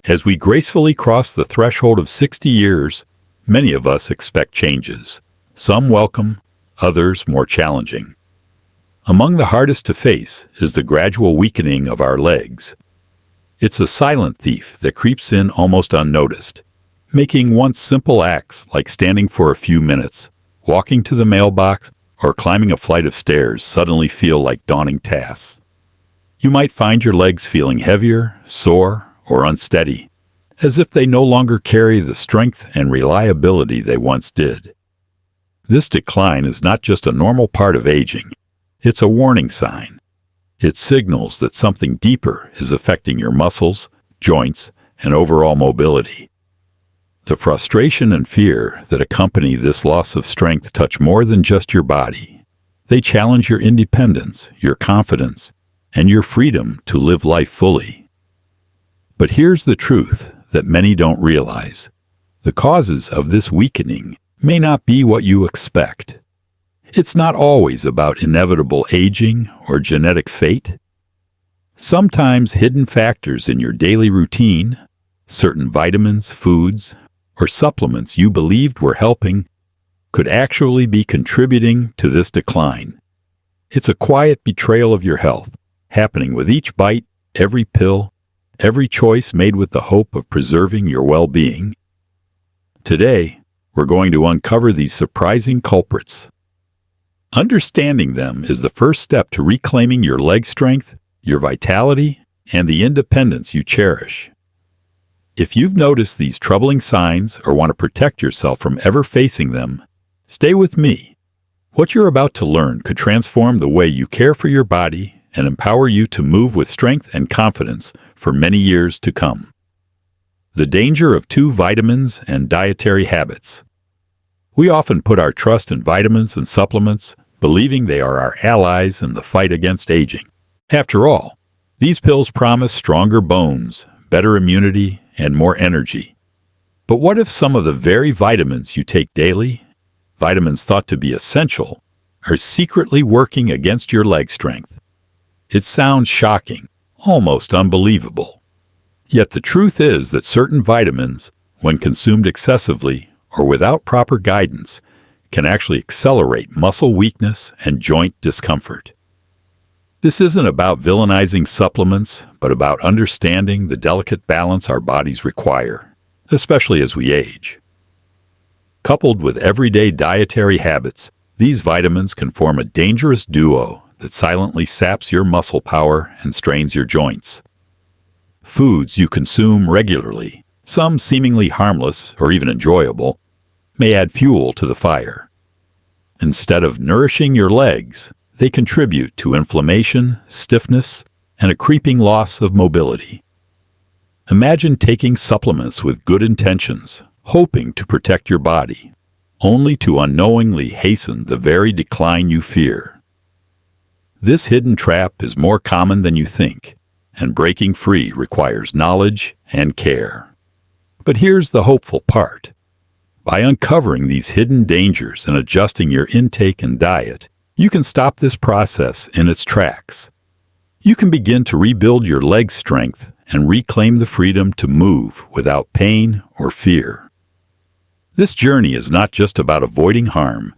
As we gracefully cross the threshold of 60 years, many of us expect changes. Some welcome, others more challenging. Among the hardest to face is the gradual weakening of our legs. It's a silent thief that creeps in almost unnoticed, making once simple acts like standing for a few minutes, walking to the mailbox, or climbing a flight of stairs suddenly feel like daunting tasks. You might find your legs feeling heavier, sore, or unsteady, as if they no longer carry the strength and reliability they once did. This decline is not just a normal part of aging. It's a warning sign. It signals that something deeper is affecting your muscles, joints, and overall mobility. The frustration and fear that accompany this loss of strength touch more than just your body. They challenge your independence, your confidence, and your freedom to live life fully. But here's the truth that many don't realize. The causes of this weakening may not be what you expect. It's not always about inevitable aging or genetic fate. Sometimes hidden factors in your daily routine, certain vitamins, foods, or supplements you believed were helping, could actually be contributing to this decline. It's a quiet betrayal of your health, happening with each bite, every pill, every choice made with the hope of preserving your well-being. Today, we're going to uncover these surprising culprits. Understanding them is the first step to reclaiming your leg strength, your vitality, and the independence you cherish. If you've noticed these troubling signs or want to protect yourself from ever facing them, stay with me. What you're about to learn could transform the way you care for your body and empower you to move with strength and confidence for many years to come. The danger of two vitamins and dietary habits. We often put our trust in vitamins and supplements, believing they are our allies in the fight against aging. After all, these pills promise stronger bones, better immunity, and more energy. But what if some of the very vitamins you take daily, vitamins thought to be essential, are secretly working against your leg strength? It sounds shocking, almost unbelievable. Yet the truth is that certain vitamins, when consumed excessively or without proper guidance, can actually accelerate muscle weakness and joint discomfort. This isn't about villainizing supplements, but about understanding the delicate balance our bodies require, especially as we age. Coupled with everyday dietary habits, these vitamins can form a dangerous duo that silently saps your muscle power and strains your joints. Foods you consume regularly, some seemingly harmless or even enjoyable, may add fuel to the fire. Instead of nourishing your legs, they contribute to inflammation, stiffness, and a creeping loss of mobility. Imagine taking supplements with good intentions, hoping to protect your body, only to unknowingly hasten the very decline you fear. This hidden trap is more common than you think, and breaking free requires knowledge and care. But here's the hopeful part. By uncovering these hidden dangers and adjusting your intake and diet, you can stop this process in its tracks. You can begin to rebuild your leg strength and reclaim the freedom to move without pain or fear. This journey is not just about avoiding harm.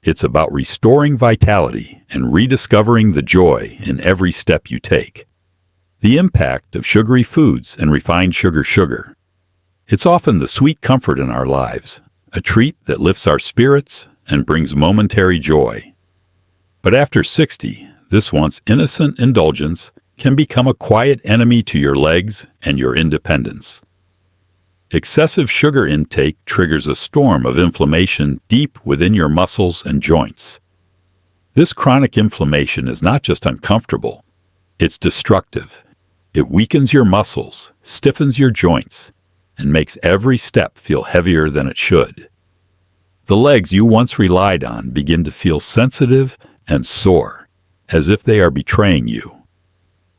It's about restoring vitality and rediscovering the joy in every step you take. The impact of sugary foods and refined sugar. It's often the sweet comfort in our lives, a treat that lifts our spirits and brings momentary joy. But after 60, this once innocent indulgence can become a quiet enemy to your legs and your independence. Excessive sugar intake triggers a storm of inflammation deep within your muscles and joints. This chronic inflammation is not just uncomfortable, it's destructive. It weakens your muscles, stiffens your joints, and makes every step feel heavier than it should. The legs you once relied on begin to feel sensitive and sore, as if they are betraying you.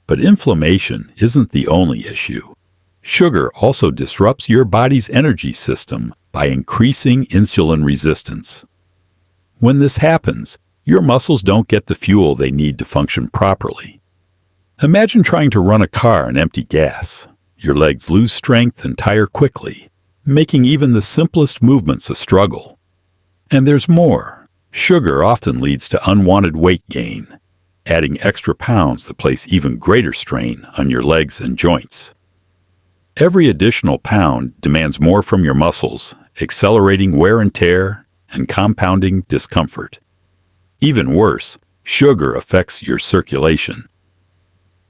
But inflammation isn't the only issue. Sugar also disrupts your body's energy system by increasing insulin resistance. When this happens, your muscles don't get the fuel they need to function properly. Imagine trying to run a car on empty gas. your legs lose strength and tire quickly, making even the simplest movements a struggle. And there's more. Sugar often leads to unwanted weight gain, adding extra pounds that place even greater strain on your legs and joints. Every additional pound demands more from your muscles, accelerating wear and tear and compounding discomfort. Even worse, sugar affects your circulation.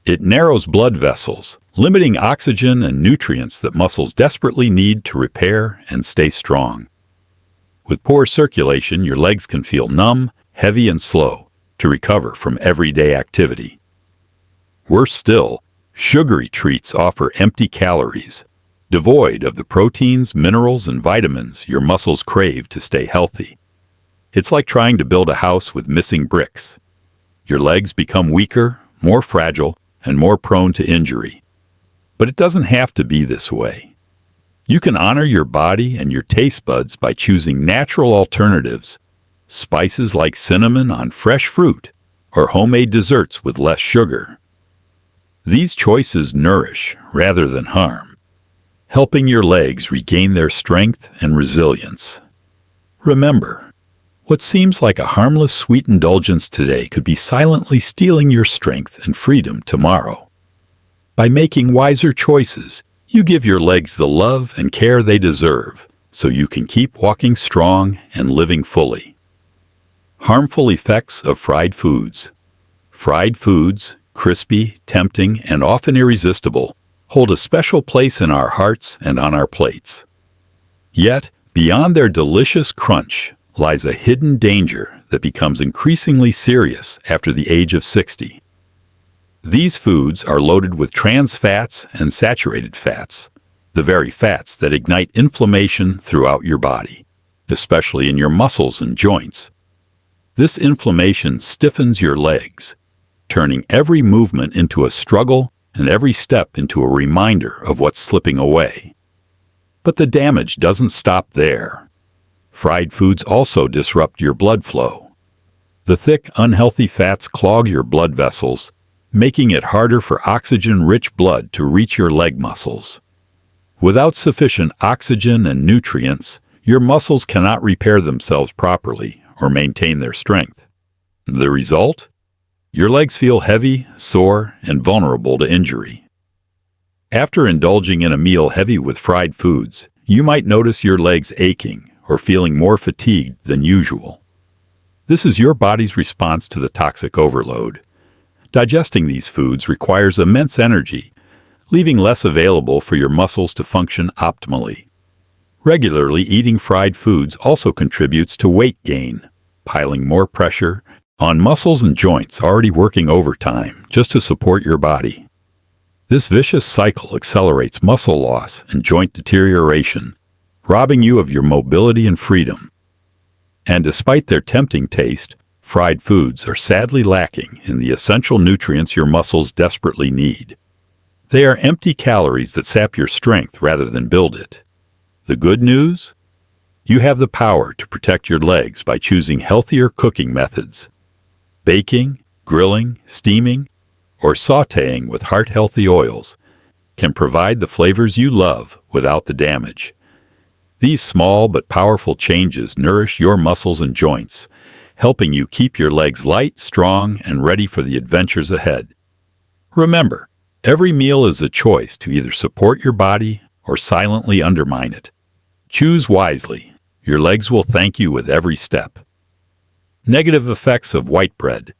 It narrows blood vessels, limiting oxygen and nutrients that muscles desperately need to repair and stay strong. With poor circulation, your legs can feel numb, heavy, and slow to recover from everyday activity. Worse still, sugary treats offer empty calories, devoid of the proteins, minerals, and vitamins your muscles crave to stay healthy. It's like trying to build a house with missing bricks. Your legs become weaker, more fragile, and more prone to injury. But it doesn't have to be this way. You can honor your body and your taste buds by choosing natural alternatives, spices like cinnamon on fresh fruit, or homemade desserts with less sugar. These choices nourish rather than harm, helping your legs regain their strength and resilience. Remember, what seems like a harmless sweet indulgence today could be silently stealing your strength and freedom tomorrow. By making wiser choices, you give your legs the love and care they deserve, so you can keep walking strong and living fully. Harmful effects of fried foods. Fried foods, crispy, tempting, and often irresistible, hold a special place in our hearts and on our plates. Yet, beyond their delicious crunch lies a hidden danger that becomes increasingly serious after the age of 60. These foods are loaded with trans fats and saturated fats, the very fats that ignite inflammation throughout your body, especially in your muscles and joints. This inflammation stiffens your legs, turning every movement into a struggle and every step into a reminder of what's slipping away. But the damage doesn't stop there. Fried foods also disrupt your blood flow. The thick, unhealthy fats clog your blood vessels, making it harder for oxygen-rich blood to reach your leg muscles. Without sufficient oxygen and nutrients, your muscles cannot repair themselves properly or maintain their strength. The result? Your legs feel heavy, sore, and vulnerable to injury. After indulging in a meal heavy with fried foods, you might notice your legs aching or feeling more fatigued than usual. This is your body's response to the toxic overload. Digesting these foods requires immense energy, leaving less available for your muscles to function optimally. Regularly eating fried foods also contributes to weight gain, piling more pressure on muscles and joints already working overtime just to support your body. This vicious cycle accelerates muscle loss and joint deterioration, robbing you of your mobility and freedom. And despite their tempting taste, fried foods are sadly lacking in the essential nutrients your muscles desperately need. They are empty calories that sap your strength rather than build it. The good news? You have the power to protect your legs by choosing healthier cooking methods. Baking, grilling, steaming, or sautéing with heart-healthy oils can provide the flavors you love without the damage. These small but powerful changes nourish your muscles and joints, helping you keep your legs light, strong, and ready for the adventures ahead. Remember, every meal is a choice to either support your body or silently undermine it. Choose wisely. Your legs will thank you with every step. Negative effects of white bread.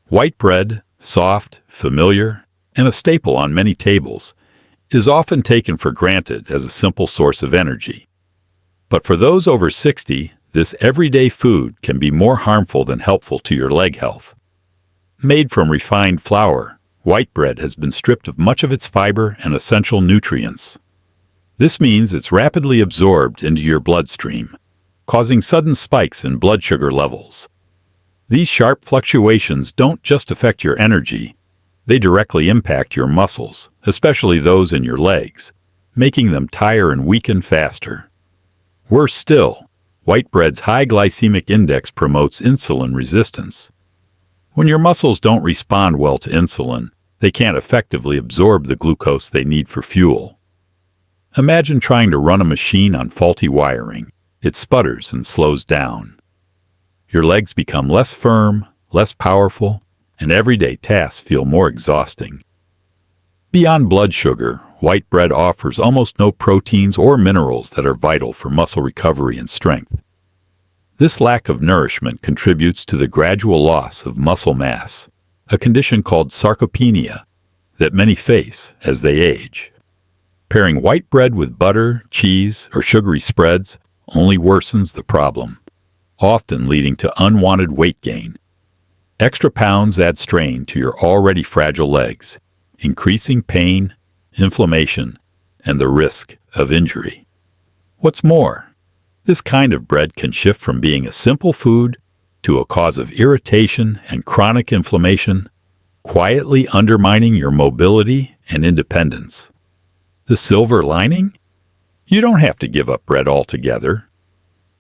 White bread, soft, familiar, and a staple on many tables, is often taken for granted as a simple source of energy. But for those over 60, this everyday food can be more harmful than helpful to your leg health. Made from refined flour, white bread has been stripped of much of its fiber and essential nutrients. This means it's rapidly absorbed into your bloodstream, causing sudden spikes in blood sugar levels. These sharp fluctuations don't just affect your energy, they directly impact your muscles, especially those in your legs, making them tire and weaken faster. Worse still, white bread's high glycemic index promotes insulin resistance. When your muscles don't respond well to insulin, They can't effectively absorb the glucose they need for fuel. Imagine trying to run a machine on faulty wiring. It sputters and slows down. Your legs become less firm, less powerful, and everyday tasks feel more exhausting. Beyond blood sugar, white bread offers almost no proteins or minerals that are vital for muscle recovery and strength. This lack of nourishment contributes to the gradual loss of muscle mass, a condition called sarcopenia that many face as they age. Pairing white bread with butter, cheese, or sugary spreads only worsens the problem, often leading to unwanted weight gain. Extra pounds add strain to your already fragile legs, increasing pain, inflammation, and the risk of injury. What's more, this kind of bread can shift from being a simple food to a cause of irritation and chronic inflammation, quietly undermining your mobility and independence. The silver lining? You don't have to give up bread altogether.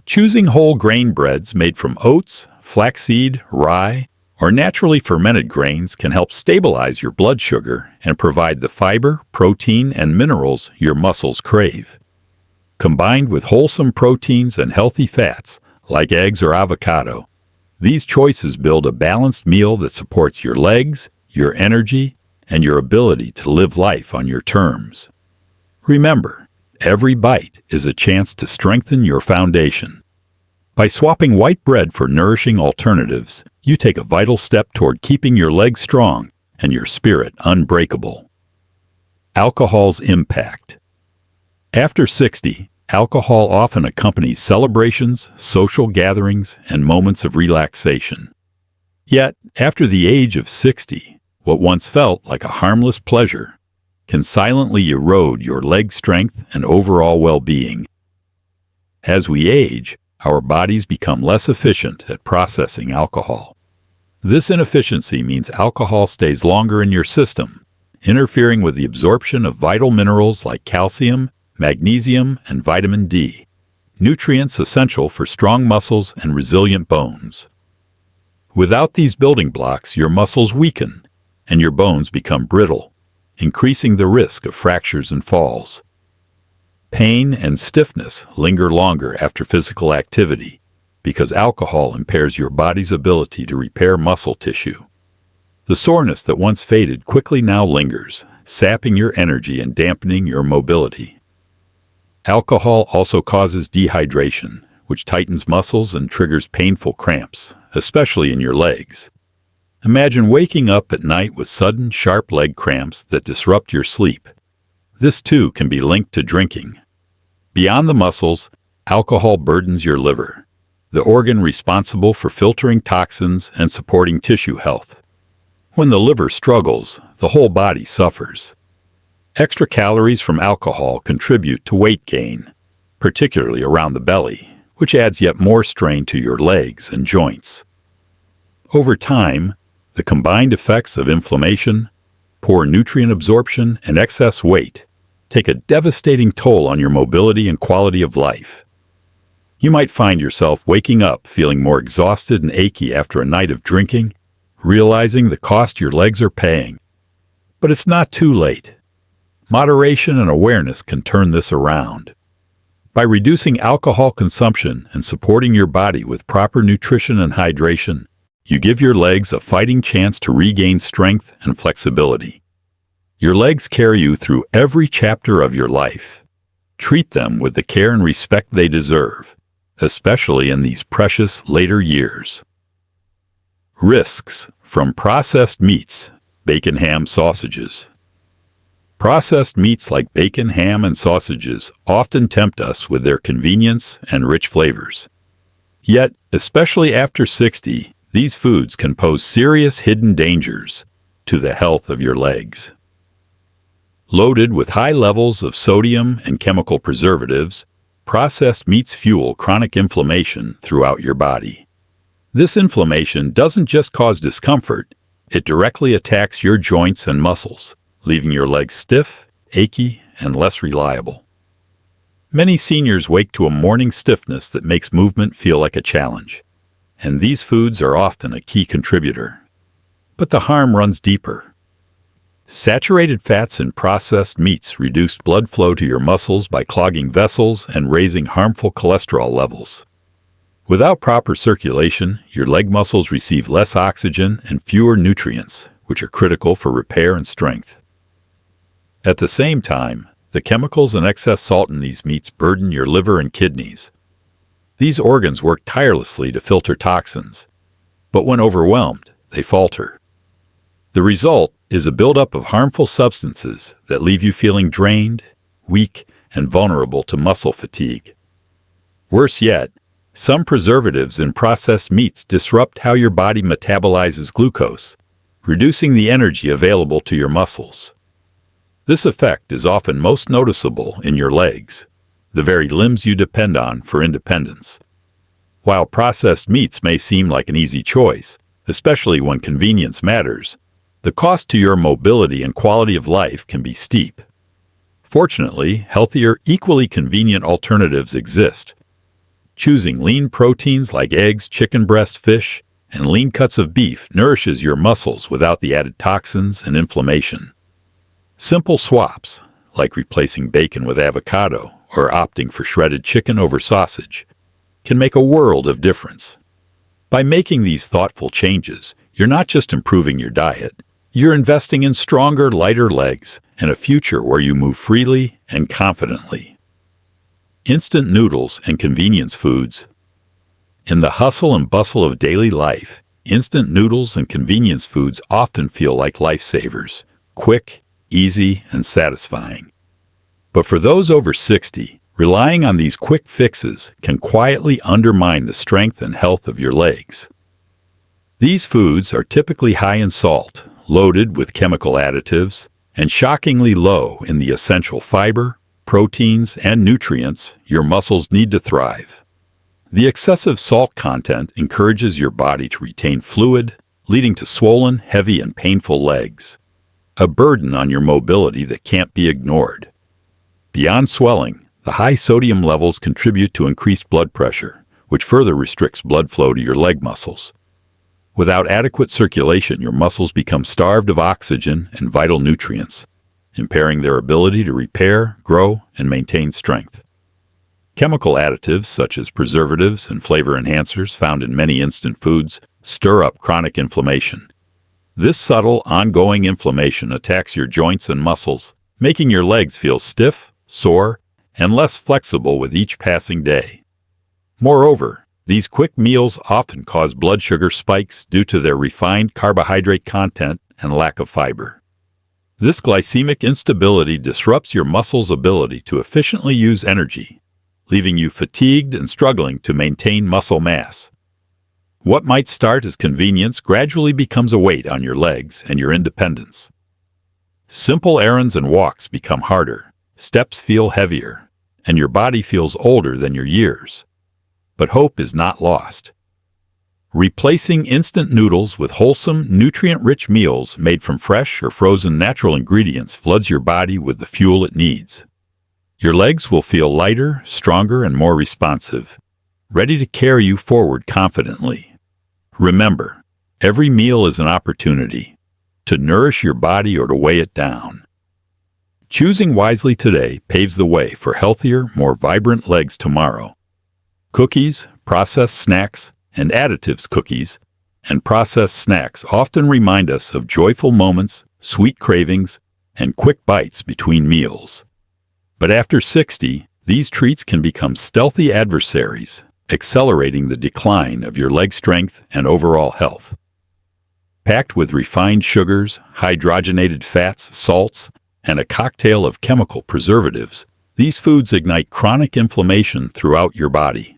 Choosing whole grain breads made from oats, flaxseed, rye, or naturally fermented grains can help stabilize your blood sugar and provide the fiber, protein, and minerals your muscles crave. Combined with wholesome proteins and healthy fats, like eggs or avocado, these choices build a balanced meal that supports your legs, your energy, and your ability to live life on your terms. Remember, every bite is a chance to strengthen your foundation. By swapping white bread for nourishing alternatives, you take a vital step toward keeping your legs strong and your spirit unbreakable. Alcohol's impact. After 60, alcohol often accompanies celebrations, social gatherings, and moments of relaxation. Yet, after the age of 60, what once felt like a harmless pleasure can silently erode your leg strength and overall well-being. As we age, our bodies become less efficient at processing alcohol. This inefficiency means alcohol stays longer in your system, interfering with the absorption of vital minerals like calcium, magnesium, and vitamin D, nutrients essential for strong muscles and resilient bones. Without these building blocks, your muscles weaken and your bones become brittle, increasing the risk of fractures and falls. Pain and stiffness linger longer after physical activity because alcohol impairs your body's ability to repair muscle tissue. The soreness that once faded quickly now lingers, sapping your energy and dampening your mobility. Alcohol also causes dehydration, which tightens muscles and triggers painful cramps, especially in your legs. Imagine waking up at night with sudden, sharp leg cramps that disrupt your sleep. This too can be linked to drinking. Beyond the muscles, alcohol burdens your liver, the organ responsible for filtering toxins and supporting tissue health. When the liver struggles, the whole body suffers. Extra calories from alcohol contribute to weight gain, particularly around the belly, which adds yet more strain to your legs and joints. Over time, the combined effects of inflammation, poor nutrient absorption, and excess weight take a devastating toll on your mobility and quality of life. You might find yourself waking up feeling more exhausted and achy after a night of drinking, realizing the cost your legs are paying. But it's not too late. Moderation and awareness can turn this around. By reducing alcohol consumption and supporting your body with proper nutrition and hydration, you give your legs a fighting chance to regain strength and flexibility. Your legs carry you through every chapter of your life. Treat them with the care and respect they deserve, especially in these precious later years. Risks from processed meats, bacon, ham, sausages. Processed meats like bacon, ham, and sausages often tempt us with their convenience and rich flavors. Yet, especially after 60, these foods can pose serious hidden dangers to the health of your legs. Loaded with high levels of sodium and chemical preservatives, processed meats fuel chronic inflammation throughout your body. This inflammation doesn't just cause discomfort, it directly attacks your joints and muscles, leaving your legs stiff, achy, and less reliable. Many seniors wake to a morning stiffness that makes movement feel like a challenge, and these foods are often a key contributor. But the harm runs deeper. Saturated fats in processed meats reduce blood flow to your muscles by clogging vessels and raising harmful cholesterol levels. Without proper circulation, your leg muscles receive less oxygen and fewer nutrients, which are critical for repair and strength. At the same time, the chemicals and excess salt in these meats burden your liver and kidneys. These organs work tirelessly to filter toxins, but when overwhelmed, they falter. The result is a buildup of harmful substances that leave you feeling drained, weak, and vulnerable to muscle fatigue. Worse yet, some preservatives in processed meats disrupt how your body metabolizes glucose, reducing the energy available to your muscles. This effect is often most noticeable in your legs, the very limbs you depend on for independence. While processed meats may seem like an easy choice, especially when convenience matters, the cost to your mobility and quality of life can be steep. Fortunately, healthier, equally convenient alternatives exist. Choosing lean proteins like eggs, chicken breast, fish, and lean cuts of beef nourishes your muscles without the added toxins and inflammation. Simple swaps, like replacing bacon with avocado or opting for shredded chicken over sausage, can make a world of difference. By making these thoughtful changes, you're not just improving your diet, you're investing in stronger, lighter legs and a future where you move freely and confidently. Instant noodles and convenience foods. In the hustle and bustle of daily life, instant noodles and convenience foods often feel like lifesavers, quick, easy, and satisfying. But for those over 60, relying on these quick fixes can quietly undermine the strength and health of your legs. These foods are typically high in salt, loaded with chemical additives, and shockingly low in the essential fiber, proteins, and nutrients your muscles need to thrive. The excessive salt content encourages your body to retain fluid, leading to swollen, heavy, and painful legs, a burden on your mobility that can't be ignored. Beyond swelling, the high sodium levels contribute to increased blood pressure, which further restricts blood flow to your leg muscles. Without adequate circulation, your muscles become starved of oxygen and vital nutrients, impairing their ability to repair, grow, and maintain strength. Chemical additives such as preservatives and flavor enhancers found in many instant foods stir up chronic inflammation. This subtle, ongoing inflammation attacks your joints and muscles, making your legs feel stiff, sore, and less flexible with each passing day. Moreover, these quick meals often cause blood sugar spikes due to their refined carbohydrate content and lack of fiber. This glycemic instability disrupts your muscles' ability to efficiently use energy, leaving you fatigued and struggling to maintain muscle mass. What might start as convenience gradually becomes a weight on your legs and your independence. Simple errands and walks become harder, steps feel heavier, and your body feels older than your years. But hope is not lost. Replacing instant noodles with wholesome, nutrient-rich meals made from fresh or frozen natural ingredients floods your body with the fuel it needs. Your legs will feel lighter, stronger, and more responsive, ready to carry you forward confidently. Remember, every meal is an opportunity to nourish your body or to weigh it down. Choosing wisely today paves the way for healthier, more vibrant legs tomorrow. Cookies, processed snacks, and additives cookies and processed snacks often remind us of joyful moments, sweet cravings, and quick bites between meals. But after 60, these treats can become stealthy adversaries, accelerating the decline of your leg strength and overall health. Packed with refined sugars, hydrogenated fats, salts, and a cocktail of chemical preservatives, these foods ignite chronic inflammation throughout your body.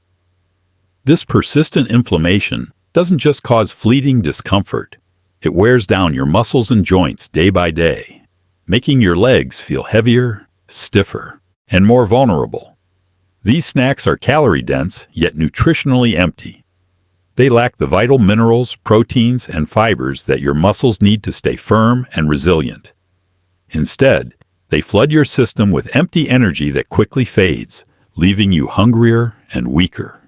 This persistent inflammation doesn't just cause fleeting discomfort, it wears down your muscles and joints day by day, making your legs feel heavier, stiffer, and more vulnerable. These snacks are calorie-dense, yet nutritionally empty. They lack the vital minerals, proteins, and fibers that your muscles need to stay firm and resilient. Instead, they flood your system with empty energy that quickly fades, leaving you hungrier and weaker.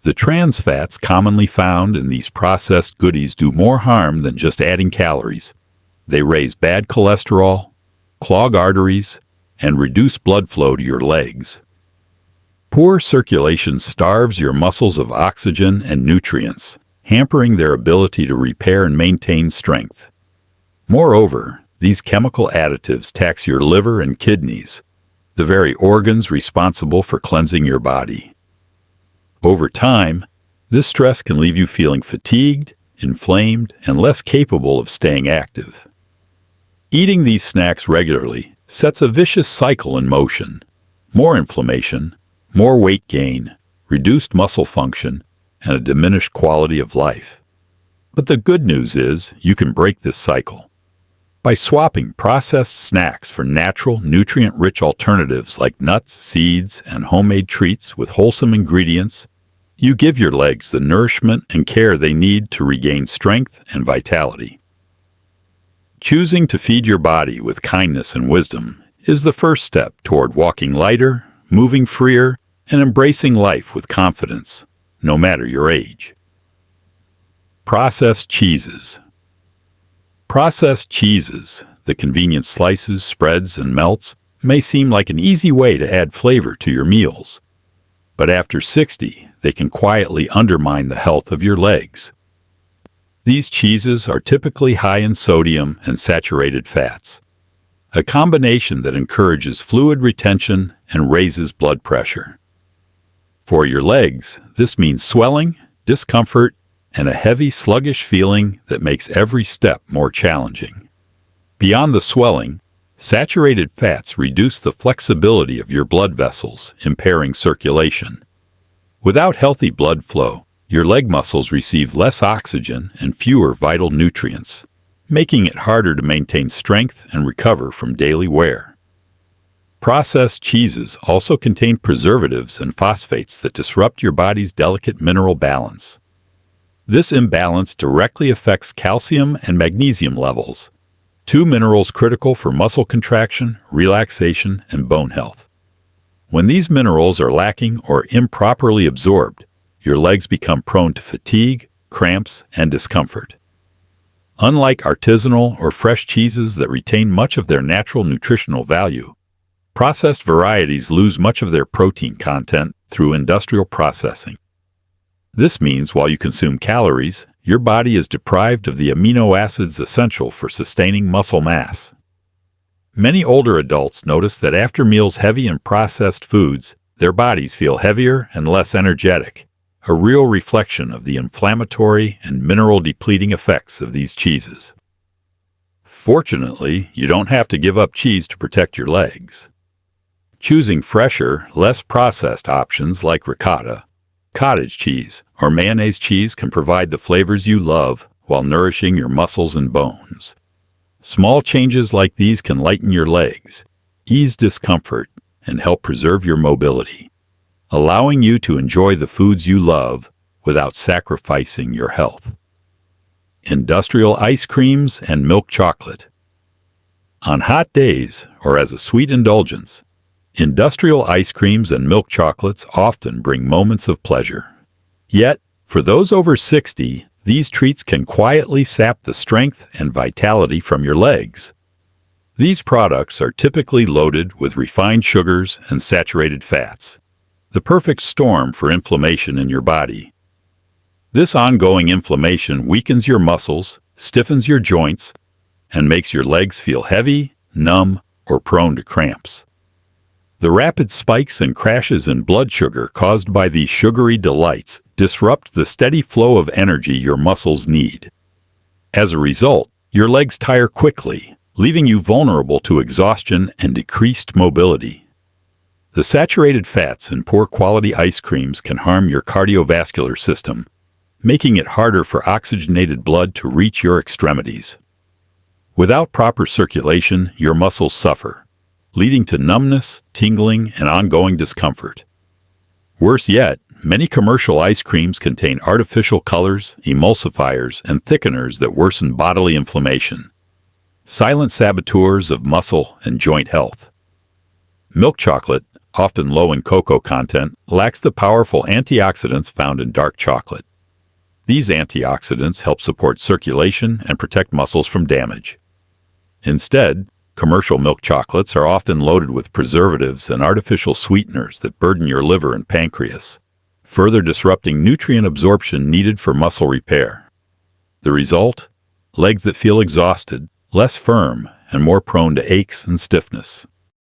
The trans fats commonly found in these processed goodies do more harm than just adding calories. They raise bad cholesterol, clog arteries, and reduce blood flow to your legs. Poor circulation starves your muscles of oxygen and nutrients, hampering their ability to repair and maintain strength. Moreover, these chemical additives tax your liver and kidneys, the very organs responsible for cleansing your body. Over time, this stress can leave you feeling fatigued, inflamed, and less capable of staying active. Eating these snacks regularly sets a vicious cycle in motion. More inflammation, more weight gain, reduced muscle function, and a diminished quality of life. But the good news is you can break this cycle. By swapping processed snacks for natural, nutrient-rich alternatives like nuts, seeds, and homemade treats with wholesome ingredients, you give your legs the nourishment and care they need to regain strength and vitality. Choosing to feed your body with kindness and wisdom is the first step toward walking lighter, moving freer, and embracing life with confidence, no matter your age. Processed cheeses. Processed cheeses, the convenient slices, spreads, and melts, may seem like an easy way to add flavor to your meals. But after 60, they can quietly undermine the health of your legs. These cheeses are typically high in sodium and saturated fats, a combination that encourages fluid retention and raises blood pressure. For your legs, this means swelling, discomfort, and a heavy, sluggish feeling that makes every step more challenging. Beyond the swelling, saturated fats reduce the flexibility of your blood vessels, impairing circulation. Without healthy blood flow, your leg muscles receive less oxygen and fewer vital nutrients, making it harder to maintain strength and recover from daily wear. Processed cheeses also contain preservatives and phosphates that disrupt your body's delicate mineral balance. This imbalance directly affects calcium and magnesium levels, two minerals critical for muscle contraction, relaxation, and bone health. When these minerals are lacking or improperly absorbed, your legs become prone to fatigue, cramps, and discomfort. Unlike artisanal or fresh cheeses that retain much of their natural nutritional value, processed varieties lose much of their protein content through industrial processing. This means while you consume calories, your body is deprived of the amino acids essential for sustaining muscle mass. Many older adults notice that after meals heavy in processed foods, their bodies feel heavier and less energetic, a real reflection of the inflammatory and mineral-depleting effects of these cheeses. Fortunately, you don't have to give up cheese to protect your legs. Choosing fresher, less processed options like ricotta, cottage cheese, or mayonnaise cheese can provide the flavors you love while nourishing your muscles and bones. Small changes like these can lighten your legs, ease discomfort, and help preserve your mobility, allowing you to enjoy the foods you love without sacrificing your health. Industrial ice creams and milk chocolate. On hot days, or as a sweet indulgence, industrial ice creams and milk chocolates often bring moments of pleasure. Yet, for those over 60, these treats can quietly sap the strength and vitality from your legs. These products are typically loaded with refined sugars and saturated fats, the perfect storm for inflammation in your body. This ongoing inflammation weakens your muscles, stiffens your joints, and makes your legs feel heavy, numb, or prone to cramps. The rapid spikes and crashes in blood sugar caused by these sugary delights disrupt the steady flow of energy your muscles need. As a result, your legs tire quickly, leaving you vulnerable to exhaustion and decreased mobility. The saturated fats in poor quality ice creams can harm your cardiovascular system, making it harder for oxygenated blood to reach your extremities. Without proper circulation, your muscles suffer, leading to numbness, tingling, and ongoing discomfort. Worse yet, many commercial ice creams contain artificial colors, emulsifiers, and thickeners that worsen bodily inflammation, silent saboteurs of muscle and joint health. Milk chocolate, often low in cocoa content, lacks the powerful antioxidants found in dark chocolate. These antioxidants help support circulation and protect muscles from damage. Instead, commercial milk chocolates are often loaded with preservatives and artificial sweeteners that burden your liver and pancreas, further disrupting nutrient absorption needed for muscle repair. The result? Legs that feel exhausted, less firm, and more prone to aches and stiffness.